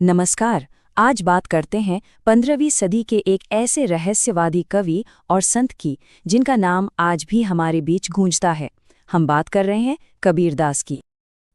नमस्कार। आज बात करते हैं 15वीं सदी के एक ऐसे रहस्यवादी कवि और संत की जिनका नाम आज भी हमारे बीच गूंजता है। हम बात कर रहे हैं कबीरदास की।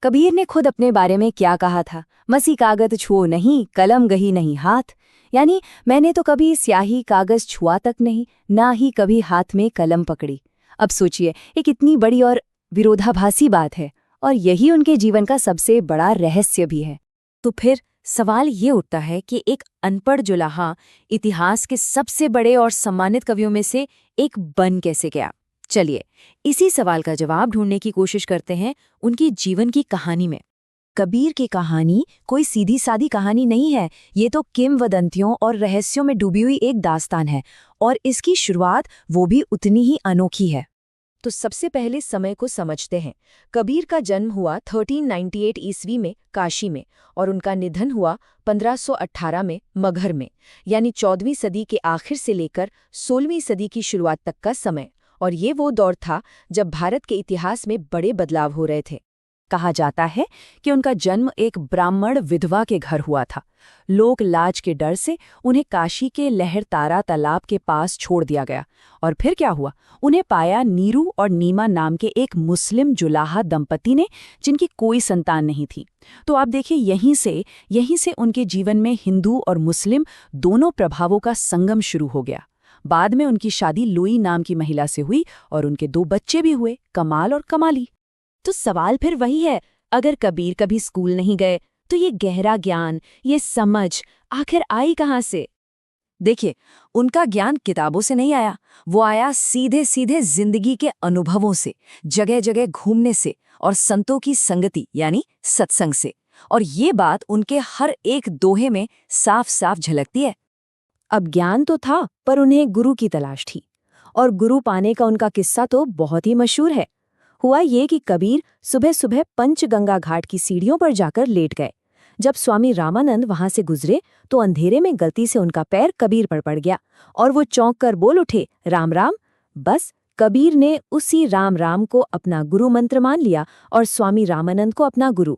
कबीर ने खुद अपने बारे में क्या कहा था? मसी कागज छुओ नहीं, कलम गही नहीं हाथ। यानी मैंने तो कभी स्याही कागज छुआ तक नहीं, ना ही कभी हाथ में कलम पकड़ी। अब सोचिए, एक इतनी बड़ी और विरोधाभासी बात है, और यही उनके जीवन का सबसे बड़ा रहस्य भी है। तो फिर सवाल ये उठता है कि एक अनपढ़ जुलाहा इतिहास के सबसे बड़े और सम्मानित कवियों में से एक बन कैसे गया? चलिए, इसी सवाल का जवाब ढूंढने की कोशिश करते हैं उनकी जीवन की कहानी में। कबीर की कहानी कोई सीधी सादी कहानी नहीं है, ये तो किंवदंतियों और रहस्यों में डूबी हुई एक दास्तान है, और इसकी शुरुआत वो भी उतनी ही अनोखी है। तो सबसे पहले समय को समझते हैं। कबीर का जन्म हुआ 1398 ईस्वी में काशी में, और उनका निधन हुआ 1518 में मगहर में, यानी 14वीं सदी के आखिर से लेकर 16वीं सदी की शुरुआत तक का समय। और ये वो दौर था जब भारत के इतिहास में बड़े बदलाव हो रहे थे। कहा जाता है कि उनका जन्म एक ब्राह्मण विधवा के घर हुआ था। लोक लाज के डर से उन्हें काशी के लहरतारा तालाब के पास छोड़ दिया गया, और फिर क्या हुआ? उन्हें पाया नीरू और नीमा नाम के एक मुस्लिम जुलाहा दंपति ने, जिनकी कोई संतान नहीं थी। तो आप देखिए, यहीं से उनके जीवन में हिंदू और मुस्लिम दोनों प्रभावों का संगम शुरू हो गया। बाद में उनकी शादी लुई नाम की महिला से हुई, और उनके 2 बच्चे भी हुए, कमाल और कमाली। तो सवाल फिर वही है, अगर कबीर कभी स्कूल नहीं गए तो ये गहरा ज्ञान, ये समझ आखिर आई कहाँ से? देखिए, उनका ज्ञान किताबों से नहीं आया, वो आया सीधे सीधे जिंदगी के अनुभवों से, जगह जगह घूमने से, और संतों की संगति यानी सत्संग से। और ये बात उनके हर एक दोहे में साफ साफ झलकती है। अब ज्ञान तो था, पर उन्हें गुरु की तलाश थी, और गुरु पाने का उनका किस्सा तो बहुत ही मशहूर है। हुआ ये कि कबीर सुबह सुबह पंचगंगा घाट की सीढ़ियों पर जाकर लेट गए। जब स्वामी रामानंद वहां से गुजरे तो अंधेरे में गलती से उनका पैर कबीर पर पड़ गया, और वो चौंक कर बोल उठे, राम राम। बस कबीर ने उसी राम राम को अपना गुरु मंत्र मान लिया, और स्वामी रामानंद को अपना गुरु।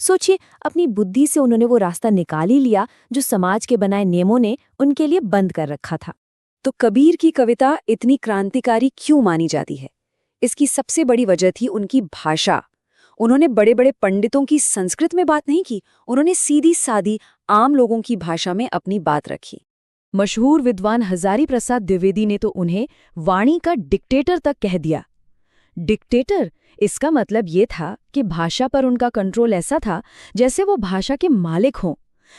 सोचिए, अपनी बुद्धि से उन्होंने वो रास्ता निकाल ही लिया जो समाज के बनाए नियमों ने उनके लिए बंद कर रखा था। तो कबीर की कविता इतनी क्रांतिकारी क्यों मानी जाती है? इसकी सबसे बड़ी वजह थी उनकी भाषा। उन्होंने बड़े बड़े पंडितों की संस्कृत में बात नहीं की, उन्होंने सीधी सादी आम लोगों की भाषा में अपनी बात रखी। मशहूर विद्वान हजारी प्रसाद द्विवेदी ने तो उन्हें वाणी का डिक्टेटर तक कह दिया। डिक्टेटर, इसका मतलब ये था कि भाषा पर उनका कंट्रोल ऐसा था जैसे वो भाषा के मालिक हों।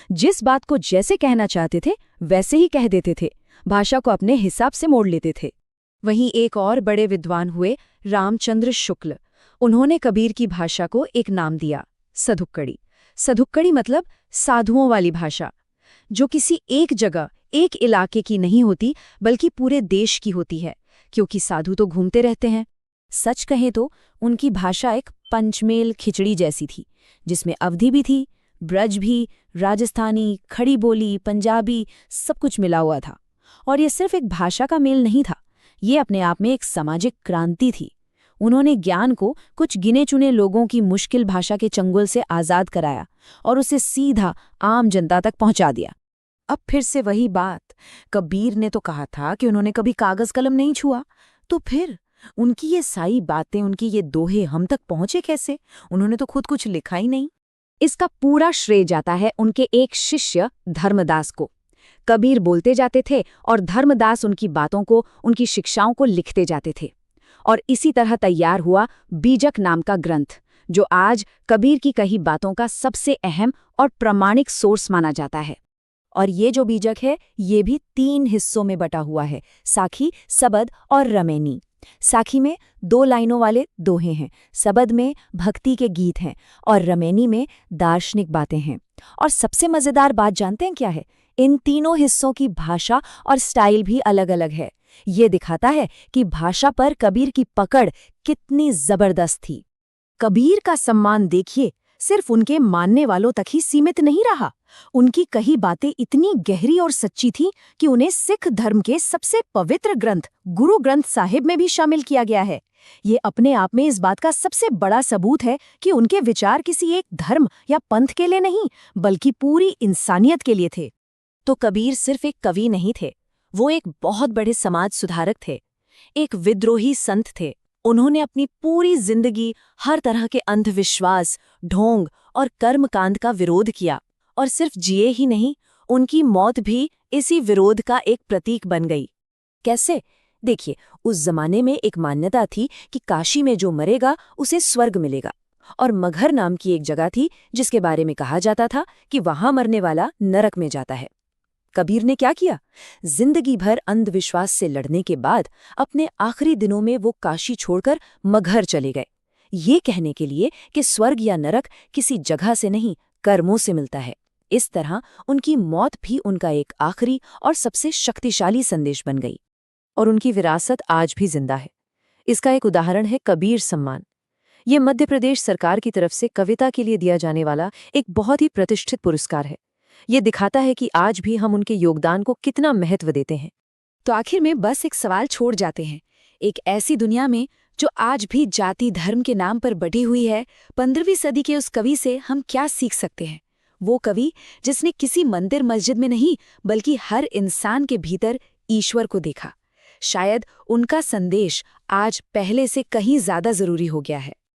जिस बात को जैसे कहना चाहते थे वैसे ही कह देते थे, भाषा को अपने हिसाब से मोड़ लेते थे। वहीं एक और बड़े विद्वान हुए रामचंद्र शुक्ल। उन्होंने कबीर की भाषा को एक नाम दिया, सधुक्कड़ी। सधुक्कड़ी मतलब साधुओं वाली भाषा, जो किसी एक जगह, एक इलाके की नहीं होती, बल्कि पूरे देश की होती है, क्योंकि साधु तो घूमते रहते हैं। सच कहें तो उनकी भाषा एक पंचमेल खिचड़ी जैसी थी, जिसमें अवधी भी थी, ब्रज भी, राजस्थानी, खड़ी बोली, पंजाबी, सब कुछ मिला हुआ था। और ये सिर्फ एक भाषा का मेल नहीं था, ये अपने आप में एक सामाजिक क्रांति थी। उन्होंने ज्ञान को कुछ गिने चुने लोगों की मुश्किल भाषा के चंगुल से आज़ाद कराया, और उसे सीधा आम जनता तक पहुंचा दिया। अब फिर से वही बात, कबीर ने तो कहा था कि उन्होंने कभी कागज कलम नहीं छुआ, तो फिर उनकी ये सारी बातें, उनकी ये दोहे हम तक पहुंचे कैसे? उन्होंने तो खुद कुछ लिखा ही नहीं। इसका पूरा श्रेय जाता है उनके एक शिष्य धर्मदास को। कबीर बोलते जाते थे और धर्मदास उनकी बातों को, उनकी शिक्षाओं को लिखते जाते थे, और इसी तरह तैयार हुआ बीजक नाम का ग्रंथ, जो आज कबीर की कही बातों का सबसे अहम और प्रामाणिक सोर्स माना जाता है। और ये जो बीजक है, ये भी 3 हिस्सों में बटा हुआ है, साखी, सबद और रमैनी। साखी में 2 लाइनों वाले दोहे हैं, सबद में भक्ति के गीत हैं, और रमैनी में दार्शनिक बातें हैं। और सबसे मजेदार बात जानते हैं क्या है? इन तीनों हिस्सों की भाषा और स्टाइल भी अलग अलग है। ये दिखाता है कि भाषा पर कबीर की पकड़ कितनी जबरदस्त थी। कबीर का सम्मान देखिए, सिर्फ उनके मानने वालों तक ही सीमित नहीं रहा। उनकी कही बातें इतनी गहरी और सच्ची थी कि उन्हें सिख धर्म के सबसे पवित्र ग्रंथ गुरु ग्रंथ साहिब में भी शामिल किया गया है। ये अपने आप में इस बात का सबसे बड़ा सबूत है कि उनके विचार किसी एक धर्म या पंथ के लिए नहीं, बल्कि पूरी इंसानियत के लिए थे। तो कबीर सिर्फ एक कवि नहीं थे, वो एक बहुत बड़े समाज सुधारक थे, एक विद्रोही संत थे। उन्होंने अपनी पूरी जिंदगी हर तरह के अंधविश्वास, ढोंग और कर्मकांड का विरोध किया, और सिर्फ जिए ही नहीं, उनकी मौत भी इसी विरोध का एक प्रतीक बन गई। कैसे? देखिए, उस जमाने में एक मान्यता थी कि काशी में जो मरेगा उसे स्वर्ग मिलेगा, और मगहर नाम की एक जगह थी जिसके बारे में कहा जाता था कि वहां मरने वाला नरक में जाता है। कबीर ने क्या किया? जिंदगी भर अंधविश्वास से लड़ने के बाद अपने आखिरी दिनों में वो काशी छोड़कर मगहर चले गए, ये कहने के लिए कि स्वर्ग या नरक किसी जगह से नहीं, कर्मों से मिलता है। इस तरह उनकी मौत भी उनका एक आखिरी और सबसे शक्तिशाली संदेश बन गई, और उनकी विरासत आज भी जिंदा है। इसका एक उदाहरण है कबीर सम्मान। ये मध्य प्रदेश सरकार की तरफ से कविता के लिए दिया जाने वाला एक बहुत ही प्रतिष्ठित पुरस्कार है। ये दिखाता है कि आज भी हम उनके योगदान को कितना महत्व देते हैं। तो आखिर में बस एक सवाल छोड़ जाते हैं। एक ऐसी दुनिया में जो आज भी जाति धर्म के नाम पर बटी हुई है, 15वीं सदी के उस कवि से हम क्या सीख सकते हैं? वो कवि जिसने किसी मंदिर मस्जिद में नहीं, बल्कि हर इंसान के भीतर ईश्वर को देखा। शायद उनका संदेश आज पहले से कहीं ज्यादा जरूरी हो गया है।